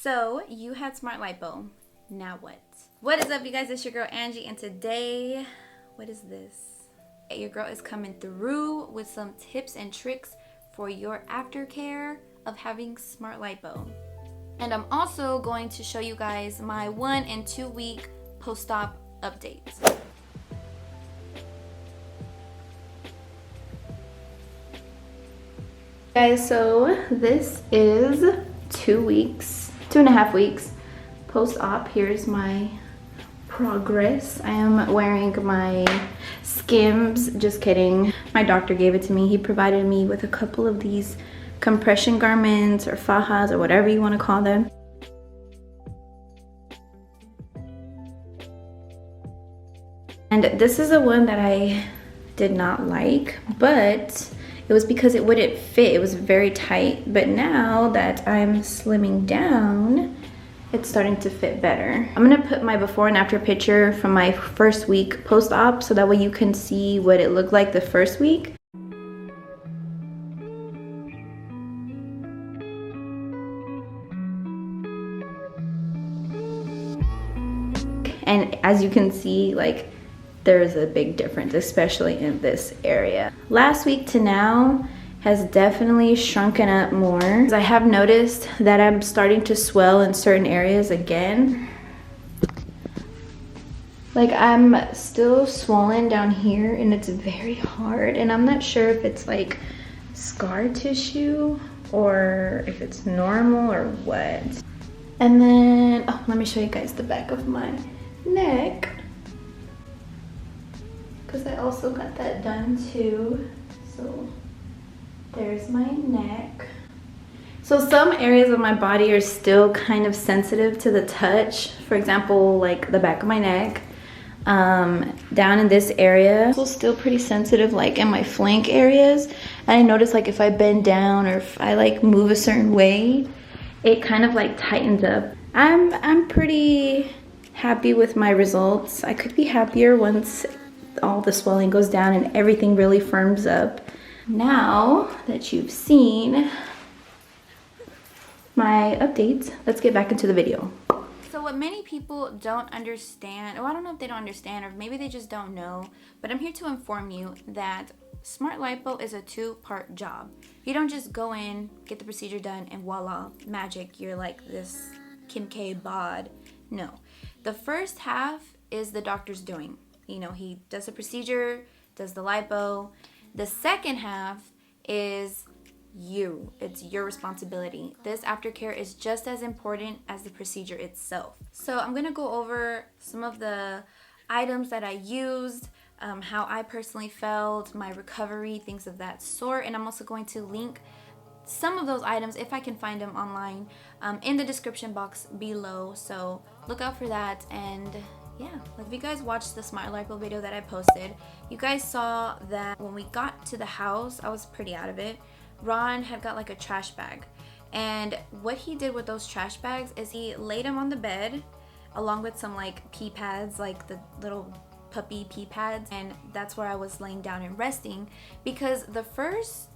So you had Smart Lipo. Now what? What is up, you guys? It's your girl Angie, and today, what is this? Your girl is coming through with some tips and tricks for your aftercare of having Smart Lipo. And I'm also going to show you guys my 1 and 2 week post-op updates. Guys, so this is 2.5 weeks post-op. Here's my progress. I am wearing my Skims. Just kidding. My doctor gave it to me. He provided me with a couple of these compression garments or fajas or whatever you want to call them. And this is the one that I did not like, but it was because it wouldn't fit. It was very tight. But now that I'm slimming down, it's starting to fit better. I'm gonna put my before and after picture from my first week post-op so that way you can see what it looked like the first week. And as you can see, like, there's a big difference, especially in this area. Last week to now has definitely shrunken up more. I have noticed that I'm starting to swell in certain areas again. Like, I'm still swollen down here and it's very hard, and I'm not sure if it's like scar tissue or if it's normal or what. And then, oh, let me show you guys the back of my neck, because I also got that done too. So there's my neck. So some areas of my body are still kind of sensitive to the touch. For example, like the back of my neck, down in this area, it's still pretty sensitive, like in my flank areas. And I notice, like, if I bend down or if I like move a certain way, it kind of like tightens up. I'm pretty happy with my results. I could be happier once all the swelling goes down and everything really firms up. Now that you've seen my updates, let's get back into the video. So what many people don't understand, or I don't know if they don't understand, or maybe they just don't know, but I'm here to inform you that Smart Lipo is a 2-part job. You don't just go in, get the procedure done, and voila, magic, you're like this Kim K bod. No. The first half is the doctor's doing. You know, he does the procedure, does the lipo. The second half is you. It's your responsibility. This aftercare is just as important as the procedure itself. So I'm going to go over some of the items that I used, how I personally felt, my recovery, things of that sort. And I'm also going to link some of those items, if I can find them online, in the description box below. So look out for that. And yeah, like, if you guys watched the Smart Lipo video that I posted, you guys saw that when we got to the house, I was pretty out of it. Ron had got like a trash bag, and what he did with those trash bags is he laid them on the bed along with some like pee pads, like the little puppy pee pads, and that's where I was laying down and resting, because the first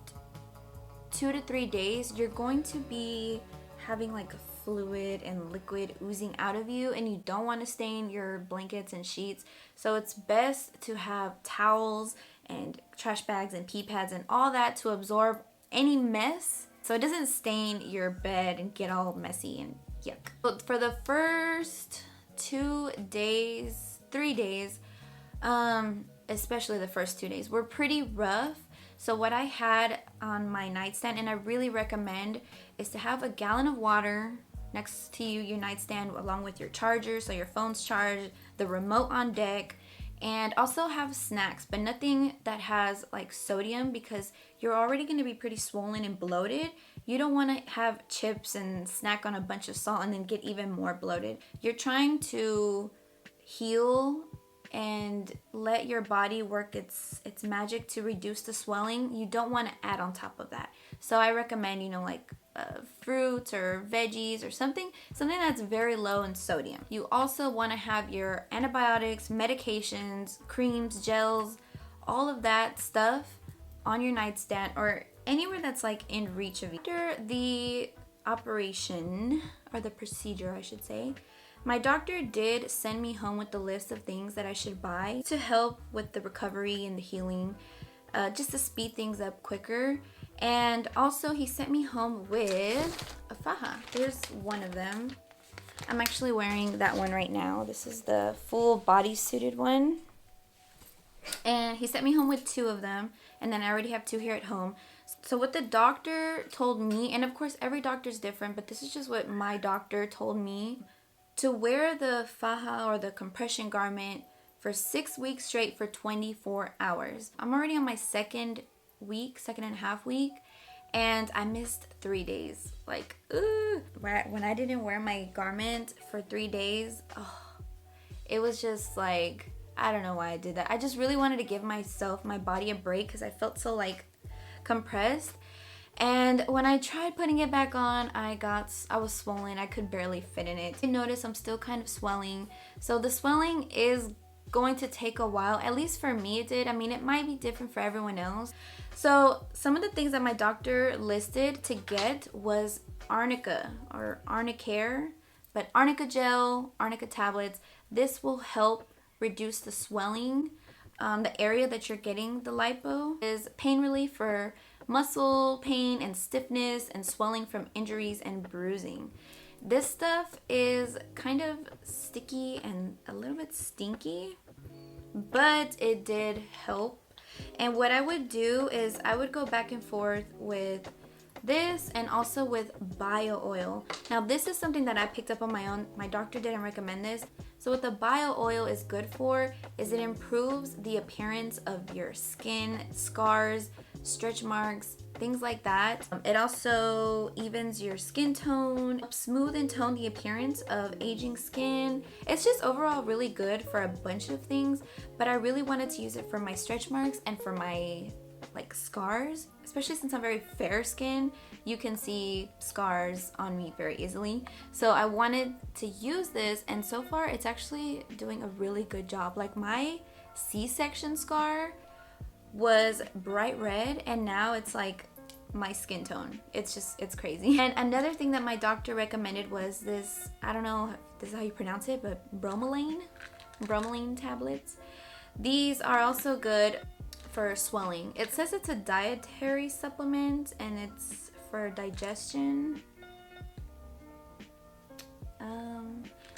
2 to 3 days you're going to be having like a fluid and liquid oozing out of you, and you don't want to stain your blankets and sheets. So it's best to have towels and trash bags and pee pads and all that to absorb any mess, so it doesn't stain your bed and get all messy and yuck. But for the first 2 days, 3 days, especially the first 2 days, were pretty rough. So what I had on my nightstand, and I really recommend, is to have a gallon of water next to you, your nightstand, along with your charger, so your phone's charged, the remote on deck, and also have snacks, but nothing that has like sodium, because you're already going to be pretty swollen and bloated. You don't want to have chips and snack on a bunch of salt and then get even more bloated. You're trying to heal and let your body work its magic to reduce the swelling. You don't want to add on top of that. So I recommend, you know, like fruits or veggies or something that's very low in sodium. You also want to have your antibiotics, medications, creams, gels, all of that stuff on your nightstand or anywhere that's like in reach of you. After the operation, or the procedure I should say, my doctor did send me home with the list of things that I should buy to help with the recovery and the healing, just to speed things up quicker. And also he sent me home with a faja. Here's one of them. I'm actually wearing that one right now. This is the full body suited one. And he sent me home with 2 of them, and then I already have 2 here at home. So what the doctor told me, and of course every doctor's different, but this is just what my doctor told me, to wear the faja or the compression garment for 6 weeks straight for 24 hours. I'm already on my second and a half week, and I missed 3 days. Like, when I didn't wear my garment for 3 days, it was just like, I don't know why I did that. I just really wanted to give my body a break because I felt so like compressed. And when I tried putting it back on, I was swollen. I could barely fit in it. I noticed I'm still kind of swelling. So the swelling is going to take a while. At least for me it did. I mean, it might be different for everyone else. So some of the things that my doctor listed to get was Arnica or Arnicare, but Arnica gel, Arnica tablets. This will help reduce the swelling. The area that you're getting the lipo is pain relief for muscle pain and stiffness and swelling from injuries and bruising. This stuff is kind of sticky and a little bit stinky, but it did help. And what I would do is I would go back and forth with this and also with bio oil. Now this is something that I picked up on my own. My doctor didn't recommend this. So what the bio oil is good for is it improves the appearance of your skin, scars, stretch marks, things like that. It also evens your skin tone, helps smooth and tone the appearance of aging skin. It's just overall really good for a bunch of things, but I really wanted to use it for my stretch marks and for my like scars, especially since I'm very fair skin. You can see scars on me very easily. So I wanted to use this, and so far it's actually doing a really good job. Like my C-section scar was bright red, and now it's like my skin tone. It's crazy. And another thing that my doctor recommended was this, I don't know if this is how you pronounce it, but bromelain tablets. These are also good for swelling. It says it's a dietary supplement and it's for digestion.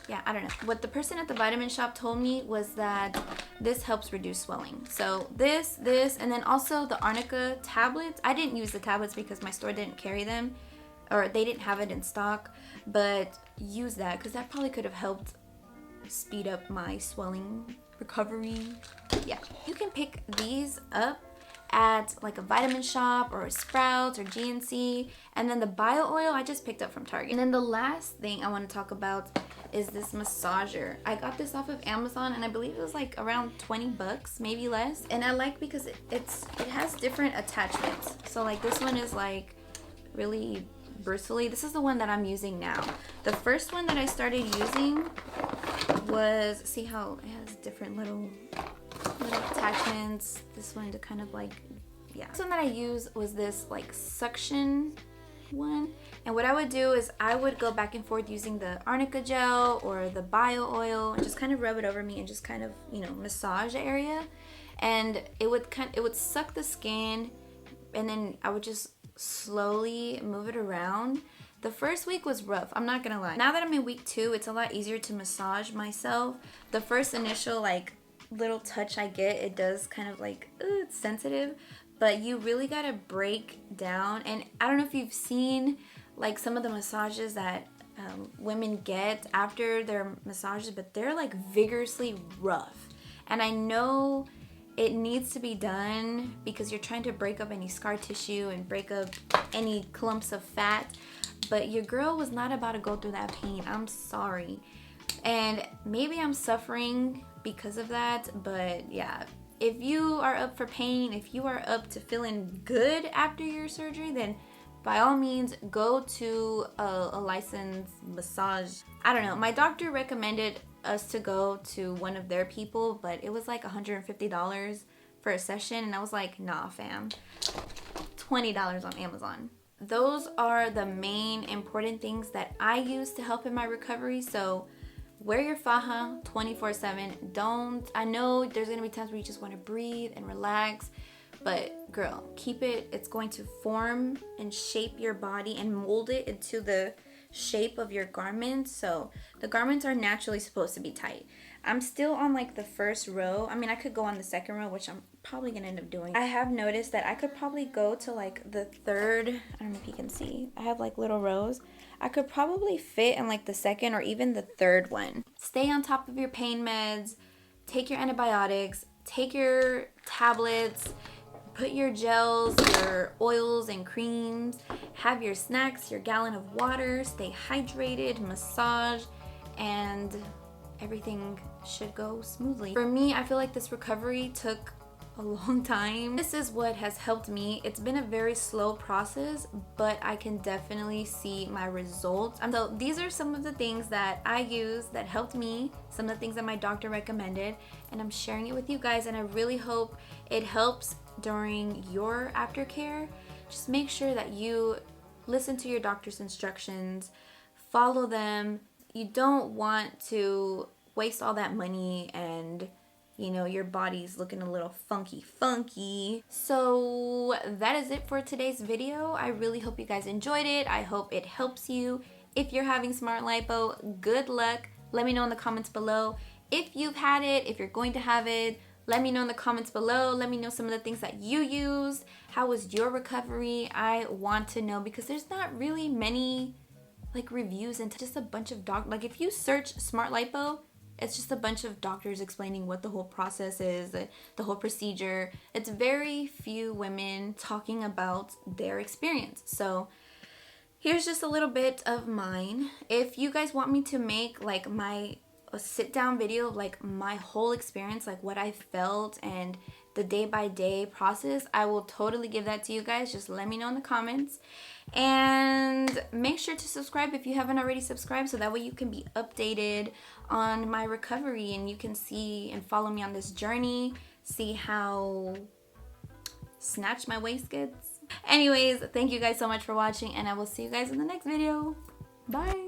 Yeah, I don't know. What the person at the vitamin shop told me was that this helps reduce swelling. So this, and then also the Arnica tablets. I didn't use the tablets because my store didn't carry them, or they didn't have it in stock, but use that because that probably could have helped speed up my swelling recovery. Yeah, you can pick these up at like a vitamin shop or a Sprouts or GNC. And then the bio oil I just picked up from Target. And then the last thing I want to talk about is this massager. I got this off of Amazon and I believe it was like around 20 bucks, maybe less. And I like because it has different attachments. So like this one is like really bristly. This is the one that I'm using now. The first one that I started using was, see how it has different little attachments. This one to kind of like, yeah. This one that I used was this like suction one. And what I would do is I would go back and forth using the Arnica gel or the bio oil and just kind of rub it over me and just kind of, you know, massage the area. And it would suck the skin, and then I would just slowly move it around. The first week was rough, I'm not gonna lie. Now that I'm in week 2, it's a lot easier to massage myself. The first initial like little touch I get, it does kind of like, it's sensitive, but you really gotta break down. And I don't know if you've seen like some of the massages that women get after their massages, but they're like vigorously rough. And I know it needs to be done because you're trying to break up any scar tissue and break up any clumps of fat, but your girl was not about to go through that pain. I'm sorry. And maybe I'm suffering because of that, but yeah, if you are up for pain, if you are up to feeling good after your surgery, then by all means go to a licensed massage. I don't know, my doctor recommended us to go to one of their people, but it was like $150 for a session, and I was like, nah fam, $20 on Amazon. those are the main important things that I use to help in my recovery. So wear your faja 24/7. I know there's gonna be times where you just want to breathe and relax, but girl, keep it. It's going to form and shape your body and mold it into the shape of your garments. So the garments are naturally supposed to be tight. I'm still on like the first row. I mean, I could go on the second row, which I'm probably gonna end up doing. I have noticed that I could probably go to like the third. I don't know if you can see. I have like little rows. I could probably fit in like the second or even the third one. Stay on top of your pain meds. Take your antibiotics. Take your tablets. Put your gels, your oils and creams. Have your snacks, your gallon of water. Stay hydrated, massage, and everything should go smoothly. For me, I feel like this recovery took a long time. This is what has helped me. It's been a very slow process, but I can definitely see my results. And so these are some of the things that I use that helped me, some of the things that my doctor recommended, and I'm sharing it with you guys, and I really hope it helps during your aftercare. Just make sure that you listen to your doctor's instructions, follow them. You don't want to waste all that money and, you know, your body's looking a little funky. So that is it for today's video. I really hope you guys enjoyed it. I hope it helps you. If you're having smart lipo, good luck. Let me know in the comments below. If you've had it, if you're going to have it, let me know in the comments below. Let me know some of the things that you used. How was your recovery? I want to know, because there's not really many like reviews and just a bunch of like if you search smart lipo, it's just a bunch of doctors explaining what the whole process is, the whole procedure. It's very few women talking about their experience. So here's just a little bit of mine. If you guys want me to make like a sit down video of like my whole experience, like what I felt and the day-by-day process, I will totally give that to you guys. Just let me know in the comments, and make sure to subscribe if you haven't already subscribed, so that way you can be updated on my recovery and you can see and follow me on this journey, see how snatched my waist gets. Anyways, thank you guys so much for watching, and I will see you guys in the next video. Bye.